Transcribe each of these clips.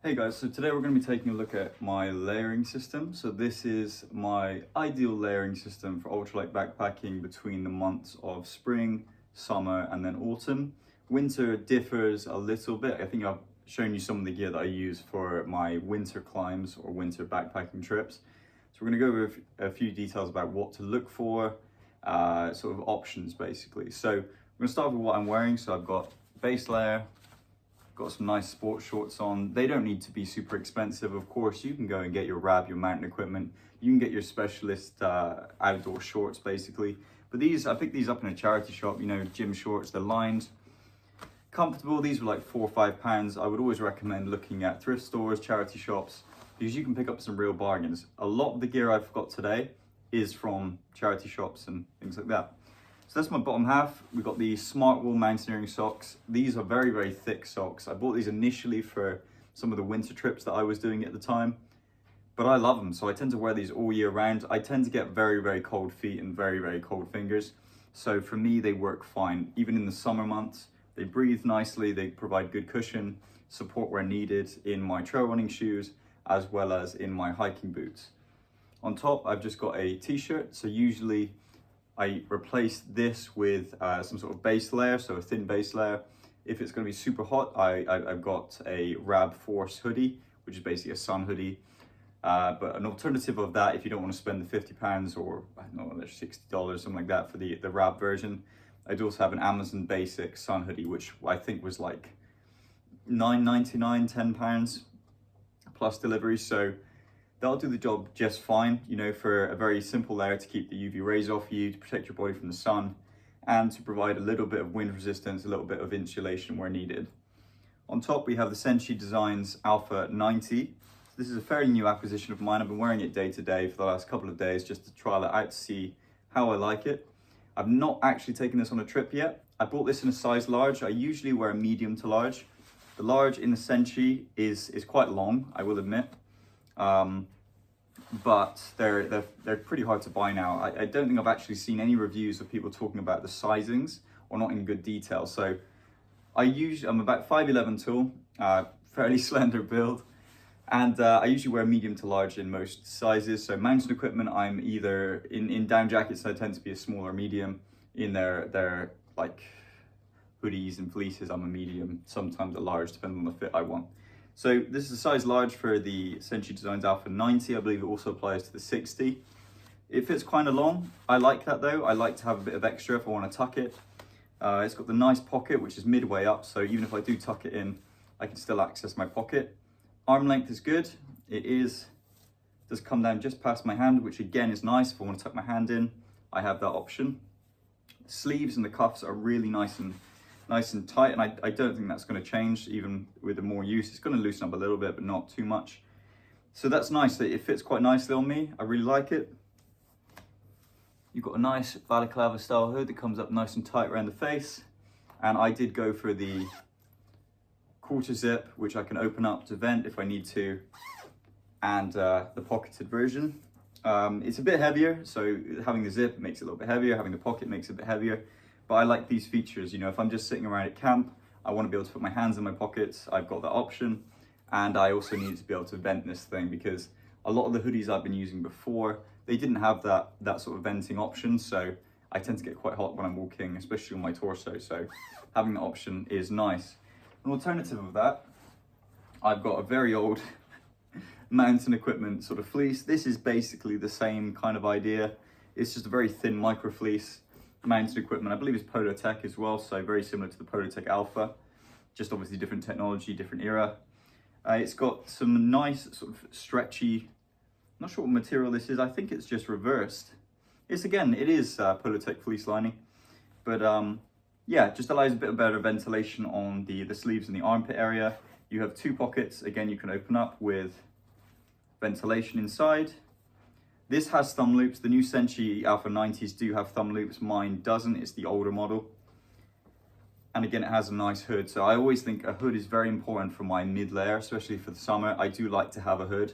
Hey guys, so today we're going to be taking a look at my layering system. So this is my ideal layering system for ultralight backpacking between the months of spring, summer, and then autumn. Winter differs a little bit. I think I've shown you some of the gear that I use for my winter climbs or winter backpacking trips. So we're going to go over a few details about what to look for, sort of options basically. So we're going to start with what I'm wearing. So I've got base layer. Got some nice sports shorts on. They don't need to be super expensive, of course. You can go and get your RAB, your mountain equipment. You can get your specialist outdoor shorts, basically. But these, I picked these up in a charity shop, you know, gym shorts. They're lined, comfortable. These were like £4 or £5. I would always recommend looking at thrift stores, charity shops, because you can pick up some real bargains. A lot of the gear I've got today is from charity shops and things like that. So that's my bottom half. We've got the Smart Wool mountaineering socks. These are very, very thick socks. I bought these initially for some of the winter trips that I was doing at the time, but I love them. So I tend to wear these all year round. I tend to get very, very cold feet and very, very cold fingers. So for me, they work fine. Even in the summer months, they breathe nicely. They provide good cushion, support where needed in my trail running shoes, as well as in my hiking boots. On top, I've just got a t-shirt. So usually I replace this with some sort of base layer, so a thin base layer. If it's going to be super hot, I've got a Rab Force hoodie, which is basically a sun hoodie. But an alternative of that, if you don't want to spend the £50 or I don't know, $60, something like that for the Rab version, I do also have an Amazon Basic sun hoodie, which I think was like £9.99, £10 plus delivery. So that'll do the job just fine, you know, for a very simple layer to keep the UV rays off you, to protect your body from the sun, and to provide a little bit of wind resistance, a little bit of insulation where needed. On top, we have the Senshi Designs Alpha 90. This is a fairly new acquisition of mine. I've been wearing it day to day for the last couple of days just to trial it out to see how I like it. I've not actually taken this on a trip yet. I bought this in a size large. I usually wear a medium to large. The large in the Senshi is quite long, I will admit. But they're pretty hard to buy now. I don't think I've actually seen any reviews of people talking about the sizings or not in good detail. So I'm about 5'11" tall, fairly slender build, and I usually wear medium to large in most sizes. So mountain equipment, I'm either in down jackets, I tend to be a small or medium. In their like hoodies and fleeces, I'm a medium, sometimes a large, depending on the fit I want. So this is a size large for the Senshi Designs Alpha 90. I believe it also applies to the 60. It fits kind of long. I like that though. I like to have a bit of extra if I want to tuck it. It's got the nice pocket, which is midway up. So even if I do tuck it in, I can still access my pocket. Arm length is good. Does come down just past my hand, which again is nice. If I want to tuck my hand in, I have that option. The sleeves and the cuffs are really nice and tight, and I don't think that's going to change even with the more use. It's going to loosen up a little bit, but not too much. So that's nice. It fits quite nicely on me. I really like it. You've got a nice balaclava style hood that comes up nice and tight around the face, and I did go for the quarter zip, which I can open up to vent if I need to, and the pocketed version. It's a bit heavier, so having the zip makes it a little bit heavier, having the pocket makes it a bit heavier. But I like these features, you know, if I'm just sitting around at camp, I want to be able to put my hands in my pockets, I've got that option. And I also need to be able to vent this thing, because a lot of the hoodies I've been using before, they didn't have that sort of venting option. So I tend to get quite hot when I'm walking, especially on my torso. So having that option is nice. An alternative of that, I've got a very old mountain equipment sort of fleece. This is basically the same kind of idea. It's just a very thin micro fleece mountain equipment. I believe it's Polotech as well, so very similar to the Polotech Alpha, just obviously different technology, different era. It's got some nice sort of stretchy, not sure what material this is. I think it's just reversed. It is Polotech fleece lining, but yeah, just allows a bit of better ventilation on the sleeves and the armpit area. You have two pockets, again, you can open up with ventilation inside. This has thumb loops. The new Senshi Alpha 90s do have thumb loops. Mine doesn't. It's the older model. And again, it has a nice hood. So I always think a hood is very important for my mid layer, especially for the summer. I do like to have a hood.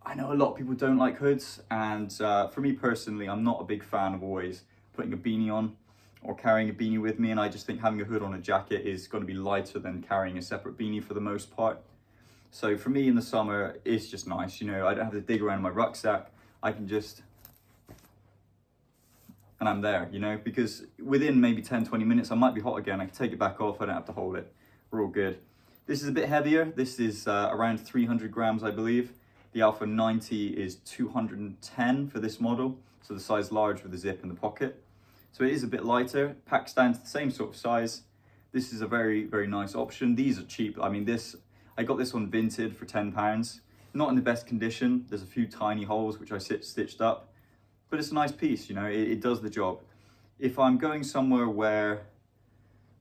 I know a lot of people don't like hoods. And for me personally, I'm not a big fan of always putting a beanie on or carrying a beanie with me. And I just think having a hood on a jacket is going to be lighter than carrying a separate beanie for the most part. So for me in the summer, it's just nice, you know, I don't have to dig around my rucksack. I can just, and I'm there, you know, because within maybe 10, 20 minutes, I might be hot again. I can take it back off. I don't have to hold it. We're all good. This is a bit heavier. This is around 300 grams, I believe. The Alpha 90 is 210 for this model. So the size large with the zip in the pocket. So it is a bit lighter, packs down to the same sort of size. This is a very, very nice option. These are cheap. I mean, I got this one Vinted for £10. Not in the best condition. There's a few tiny holes which I stitched up, but it's a nice piece, you know, it does the job. If I'm going somewhere where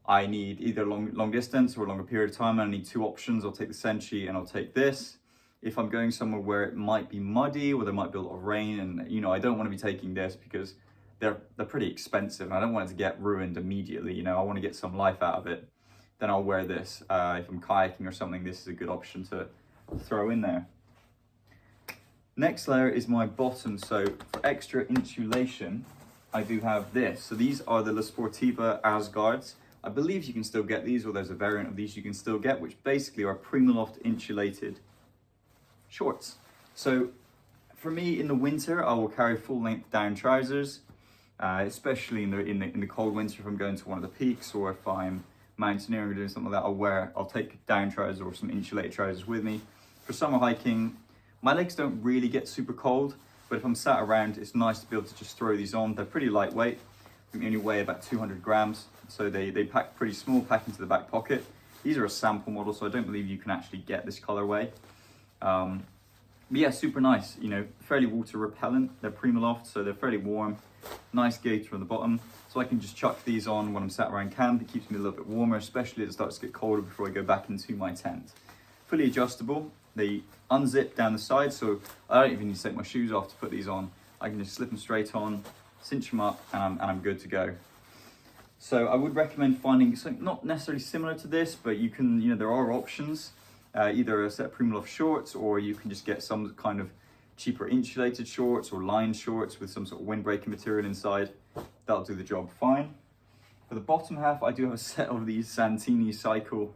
I need either long distance or a longer period of time, and I need two options, I'll take the Senshi and I'll take this. If I'm going somewhere where it might be muddy or there might be a lot of rain, and you know, I don't want to be taking this because they're pretty expensive and I don't want it to get ruined immediately, you know, I want to get some life out of it, then I'll wear this. If I'm kayaking or something, this is a good option to throw in there. Next layer is my bottom. So for extra insulation, I do have this. So these are the La Sportiva Asgards. I believe you can still get these, or there's a variant of these you can still get, which basically are Primaloft insulated shorts. So for me in the winter, I will carry full length down trousers, especially in the cold winter. If I'm going to one of the peaks or if I'm mountaineering or doing something like that, I'll take down trousers or some insulated trousers with me. For summer hiking, my legs don't really get super cold, but if I'm sat around, it's nice to be able to just throw these on. They're pretty lightweight. I think they only weigh about 200 grams, so they pack pretty small, pack into the back pocket. These are a sample model, so I don't believe you can actually get this colorway. But yeah, super nice, you know, fairly water repellent. They're Primaloft, so they're fairly warm. Nice gaiter on the bottom, so I can just chuck these on when I'm sat around camp. It keeps me a little bit warmer, especially as it starts to get colder before I go back into my tent. Fully adjustable. They unzip down the side, so I don't even need to take my shoes off to put these on. I can just slip them straight on, cinch them up, and I'm good to go. So I would recommend finding something not necessarily similar to this, but you can, you know, there are options. Either a set of Primaloft shorts, or you can just get some kind of cheaper insulated shorts or lined shorts with some sort of windbreaker material inside. That'll do the job fine. For the bottom half, I do have a set of these Santini Cycle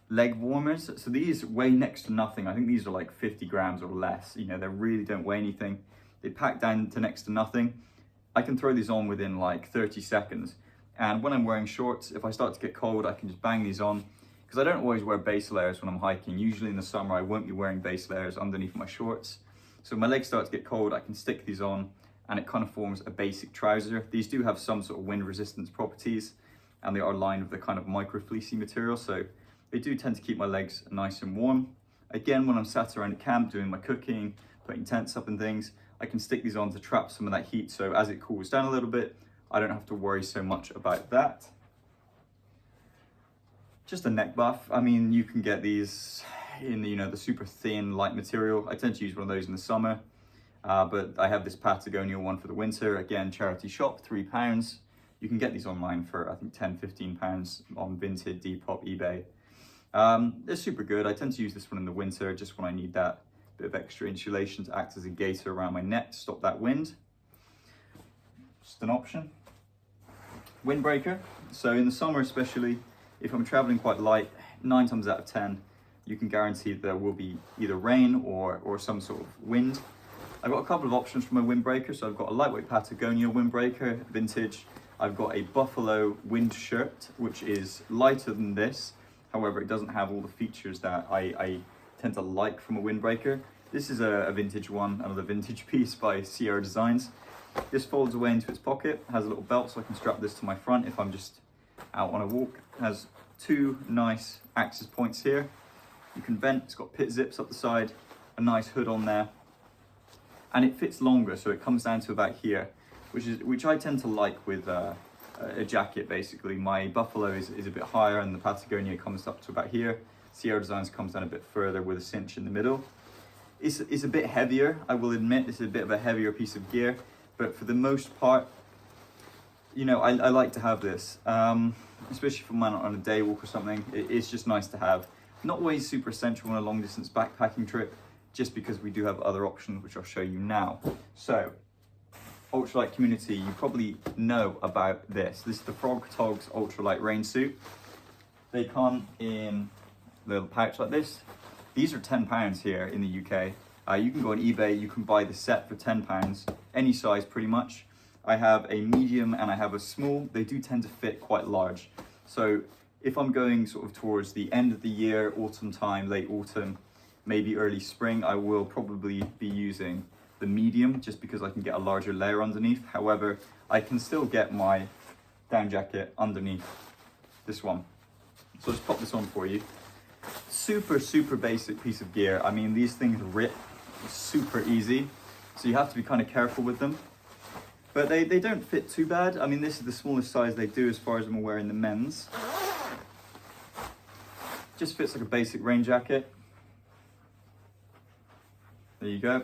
leg warmers. So these weigh next to nothing. I think these are like 50 grams or less. You know, they really don't weigh anything. They pack down to next to nothing. I can throw these on within like 30 seconds. And when I'm wearing shorts, if I start to get cold, I can just bang these on. Because I don't always wear base layers when I'm hiking. Usually in the summer, I won't be wearing base layers underneath my shorts. So when my legs start to get cold, I can stick these on and it kind of forms a basic trouser. These do have some sort of wind resistance properties, and they are lined with the kind of micro fleecy material. So they do tend to keep my legs nice and warm. Again, when I'm sat around at camp doing my cooking, putting tents up and things, I can stick these on to trap some of that heat. So as it cools down a little bit, I don't have to worry so much about that. Just a neck buff. I mean, you can get these in the, you know, the super thin light material. I tend to use one of those in the summer, but I have this Patagonia one for the winter. Again, charity shop, £3. You can get these online for I think £10-15 on Vinted, Depop, eBay. They're super good. I tend to use this one in the winter just when I need that bit of extra insulation to act as a gaiter around my neck to stop that wind. Just an option. Windbreaker. So in the summer especially, if I'm traveling quite light, 9 times out of 10, you can guarantee there will be either rain or some sort of wind. I've got a couple of options for my windbreaker. So I've got a lightweight Patagonia windbreaker, vintage. I've got a Buffalo wind shirt, which is lighter than this. However, it doesn't have all the features that I tend to like from a windbreaker. This is a vintage one, another vintage piece by Sierra Designs. This folds away into its pocket, has a little belt so I can strap this to my front if I'm just out on a walk. It has 2 nice access points here. You can vent, it's got pit zips up the side, a nice hood on there. And it fits longer, so it comes down to about here, which I tend to like with a jacket basically. My Buffalo is a bit higher and the Patagonia comes up to about here. Sierra Designs comes down a bit further with a cinch in the middle. It's a bit heavier, I will admit. This is a bit of a heavier piece of gear, but for the most part, you know, I like to have this, especially for man on a day walk or something. It's just nice to have. Not always super essential on a long distance backpacking trip, just because we do have other options, which I'll show you now. So, Ultralight community, you probably know about this. This is the Frog Togs Ultralight rain suit. They come in a little pouch like this. These are £10 here in the UK. You can go on eBay, you can buy the set for £10, any size pretty much. I have a medium and I have a small. They do tend to fit quite large. So if I'm going sort of towards the end of the year, autumn time, late autumn, maybe early spring, I will probably be using the medium just because I can get a larger layer underneath. However, I can still get my down jacket underneath this one. So let's pop this on for you. Super, super basic piece of gear. I mean, these things rip super easy, so you have to be kind of careful with them. But they don't fit too bad. I mean, this is the smallest size they do as far as I'm aware in the men's. Just fits like a basic rain jacket. There you go.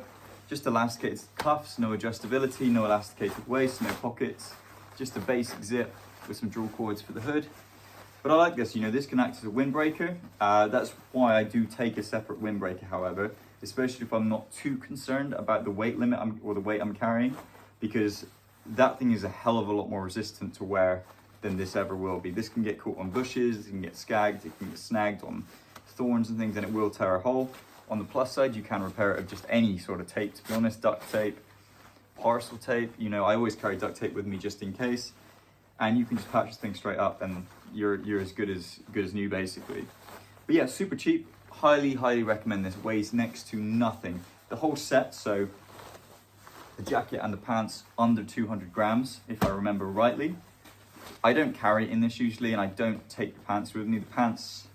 Just elasticated cuffs, no adjustability, no elasticated waist, no pockets. Just a basic zip with some draw cords for the hood. But I like this, you know, this can act as a windbreaker. That's why I do take a separate windbreaker, however, especially if I'm not too concerned about the weight limit or the weight I'm carrying, because that thing is a hell of a lot more resistant to wear than this ever will be. This can get caught on bushes, it can get skagged, it can get snagged on thorns and things, and it will tear a hole. On the plus side, you can repair it with just any sort of tape, to be honest, duct tape, parcel tape. You know, I always carry duct tape with me just in case. And you can just patch this thing straight up and you're as good as new, basically. But yeah, super cheap. Highly, highly recommend this. Weighs next to nothing. The whole set, so the jacket and the pants, under 200 grams, if I remember rightly. I don't carry it in this usually, and I don't take the pants with me. The pants,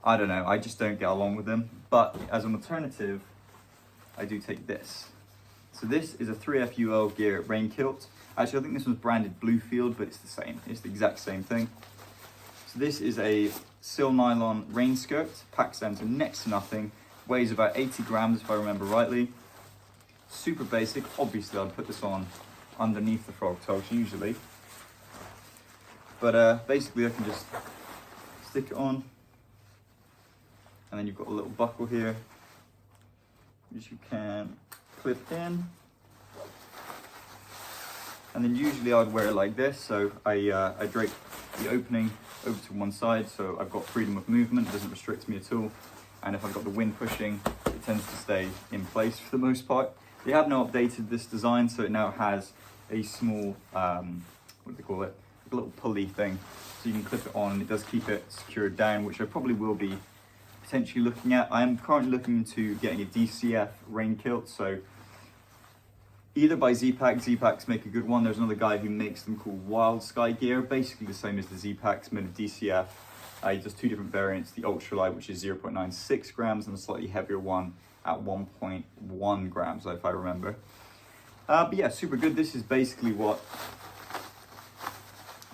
I don't know, I just don't get along with them. But as an alternative, I do take this. So this is a 3FUL gear rain kilt. Actually, I think this one's branded Bluefield, but it's the same. It's the exact same thing. So this is a sil nylon rain skirt, packs down to next to nothing, weighs about 80 grams if I remember rightly. Super basic. Obviously, I'd put this on underneath the frog togs usually. But basically, I can just stick it on. And then you've got a little buckle here, which you can clip in. And then usually I'd wear it like this, so I drape the opening over to one side, so I've got freedom of movement, it doesn't restrict me at all. And if I've got the wind pushing, it tends to stay in place for the most part. They have now updated this design, so it now has a small, what do they call it? Like a little pulley thing, so you can clip it on, and it does keep it secured down, which I probably will be potentially looking at. I am currently looking into getting a DCF rain kilt, so either by Z-Packs make a good one. There's another guy who makes them called Wild Sky Gear, basically the same as the Z-Packs, made of DCF. He does two different variants, the Ultralight, which is 0.96 grams, and a slightly heavier one at 1.1 grams, if I remember. But yeah, super good. This is basically what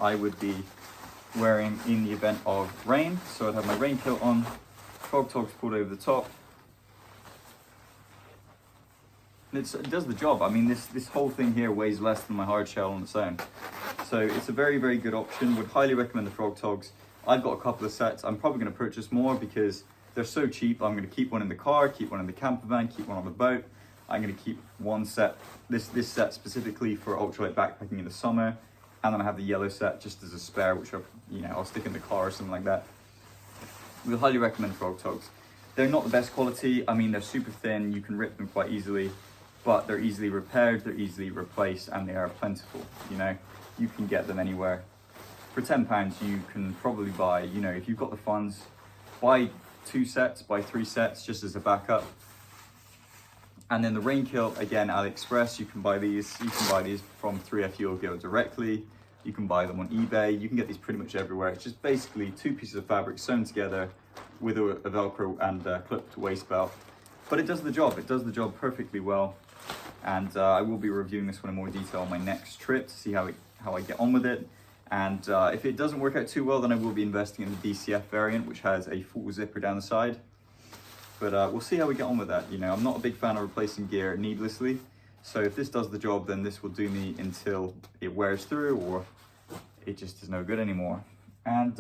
I would be wearing in the event of rain. So I'd have my rain kilt on, frog togs pulled over the top. It does the job. I mean, this whole thing here weighs less than my hard shell on its own. So it's a very, very good option. Would highly recommend the frog togs. I've got a couple of sets. I'm probably going to purchase more because they're so cheap. I'm going to keep one in the car, keep one in the camper van, keep one on the boat. I'm going to keep one set, this set specifically for ultralight backpacking in the summer. And then I have the yellow set just as a spare, which I'll stick in the car or something like that. We highly recommend frog togs. They're not the best quality. I mean, they're super thin. You can rip them quite easily. But they're easily repaired, they're easily replaced, and they are plentiful. You know, you can get them anywhere. For £10, you can probably buy, you know, if you've got the funds, buy 2 sets, buy 3 sets just as a backup. And then the rain kilt, again, AliExpress, you can buy these. You can buy these from 3FUL Gear directly. You can buy them on eBay. You can get these pretty much everywhere. It's just basically 2 pieces of fabric sewn together with a Velcro and a clipped waist belt. But it does the job. It does the job perfectly well. And I will be reviewing this one in more detail on my next trip to see how I get on with it. And if it doesn't work out too well, then I will be investing in the DCF variant, which has a full zipper down the side. But we'll see how we get on with that. You know, I'm not a big fan of replacing gear needlessly. So if this does the job, then this will do me until it wears through or it just is no good anymore. And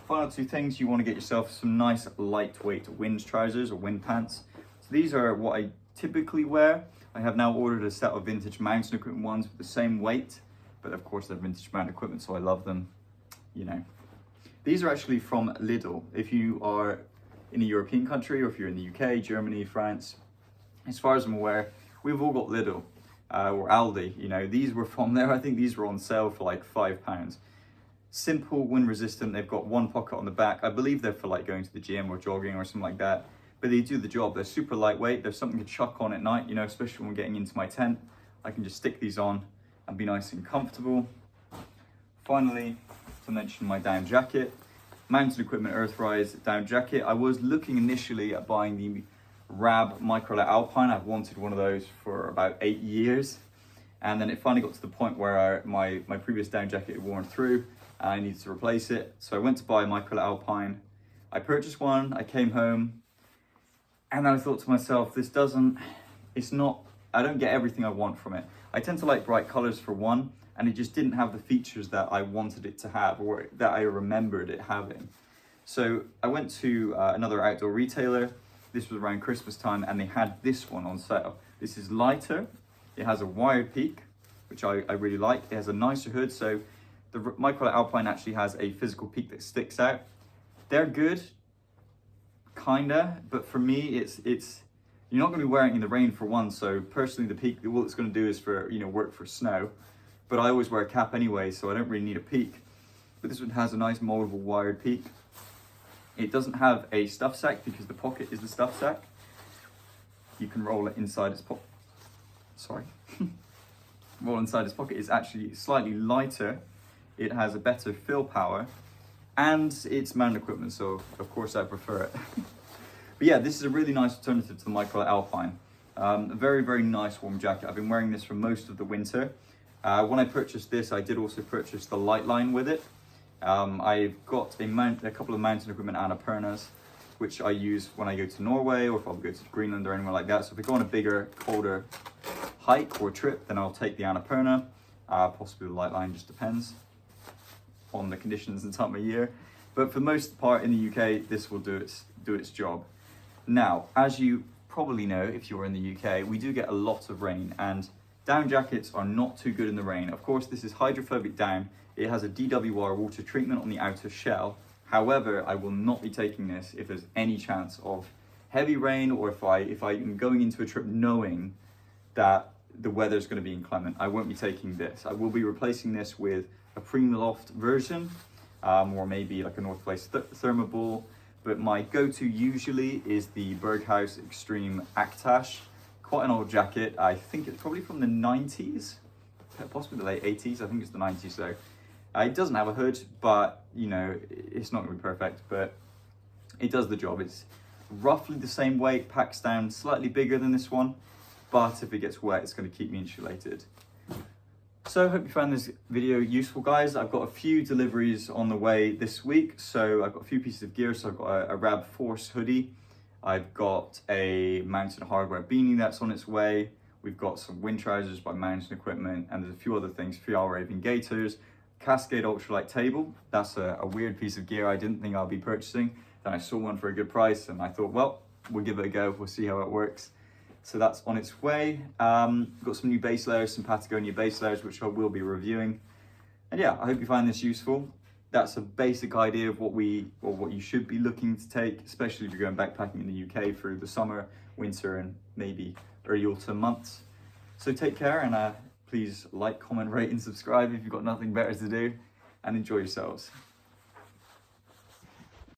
final 2 things, you want to get yourself some nice lightweight wind trousers or wind pants. So these are what I typically wear. I have now ordered a set of vintage mountain equipment ones with the same weight, but of course they're vintage mountain equipment, so I love them, you know. These are actually from Lidl. If in a European country, or if you're in the UK, Germany, France, as far as I'm aware, we've all got Lidl or Aldi. You know, these were from there. I think these were on sale for like £5. Simple, wind resistant. They've got one pocket on the back. I believe they're for like going to the gym or jogging or something like that. But they do the job. They're super lightweight. There's something to chuck on at night, you know, especially when I'm getting into my tent. I can just stick these on and be nice and comfortable. Finally, to mention my down jacket. Mountain Equipment Earthrise down jacket. I was looking initially at buying the Rab Microlight Alpine. I've wanted one of those for about 8 years. And then it finally got to the point where my previous down jacket had worn through. I needed to replace it. So I went to buy a Microlight Alpine. I purchased one, I came home, and then I thought to myself, I don't get everything I want from it. I tend to like bright colors for one, and it just didn't have the features that I wanted it to have, or that I remembered it having. So I went to another outdoor retailer. This was around Christmas time, and they had this one on sale. This is lighter. It has a wired peak, which I really like. It has a nicer hood, so the Microlight Alpine actually has a physical peak that sticks out. They're good, kinda, but for me, it's you're not going to be wearing it in the rain for one. So personally, the peak, all it's going to do is for, you know, work for snow. But I always wear a cap anyway, so I don't really need a peak. But this one has a nice moldable wired peak. It doesn't have a stuff sack because the pocket is the stuff sack. You can roll it inside its pocket. Sorry. Roll inside its pocket. It's actually slightly lighter. It has a better fill power, and it's mountain equipment, so of course I prefer it. But yeah, this is a really nice alternative to the Microlight Alpine. A very, very nice warm jacket. I've been wearing this for most of the winter. When I purchased this, I did also purchase the light line with it. I've got a couple of mountain equipment Annapurnas, which I use when I go to Norway, or if I'll go to Greenland or anywhere like that. So if I go on a bigger, colder hike or trip, then I'll take the Annapurna, possibly the light line, just depends on the conditions and time of year. But for the most part in the UK, this will do its job. Now, as you probably know, if you're in the UK, we do get a lot of rain, and down jackets are not too good in the rain. Of course, this is hydrophobic down. It has a DWR water treatment on the outer shell. However, I will not be taking this if there's any chance of heavy rain, or if I am going into a trip knowing that the weather's going to be inclement. I won't be taking this. I will be replacing this with a Primaloft version, or maybe like a North Face Thermoball. But my go-to usually is the Berghaus Extreme Actash. Quite an old jacket. I think it's probably from the 90s, possibly the late 80s. I think it's the 90s though. It doesn't have a hood, but you know, it's not going to be perfect, but it does the job. It's roughly the same weight, packs down slightly bigger than this one, but if it gets wet, it's going to keep me insulated. So I hope you found this video useful, guys. I've got a few deliveries on the way this week. So I've got a few pieces of gear. So I've got a Rab Force hoodie. I've got a Mountain Hardware beanie that's on its way. We've got some wind trousers by Mountain Equipment, and there's a few other things, Fjall Raven gaiters, Cascade Ultralight table. That's a weird piece of gear I didn't think I'll be purchasing. Then I saw one for a good price, and I thought, well, we'll give it a go. We'll see how it works. So that's on its way. Got some new base layers, some Patagonia base layers, which I will be reviewing. And yeah, I hope you find this useful. That's a basic idea of what you should be looking to take, especially if you're going backpacking in the UK through the summer, winter, and maybe early autumn months. So take care, and please like, comment, rate, and subscribe if you've got nothing better to do, and enjoy yourselves.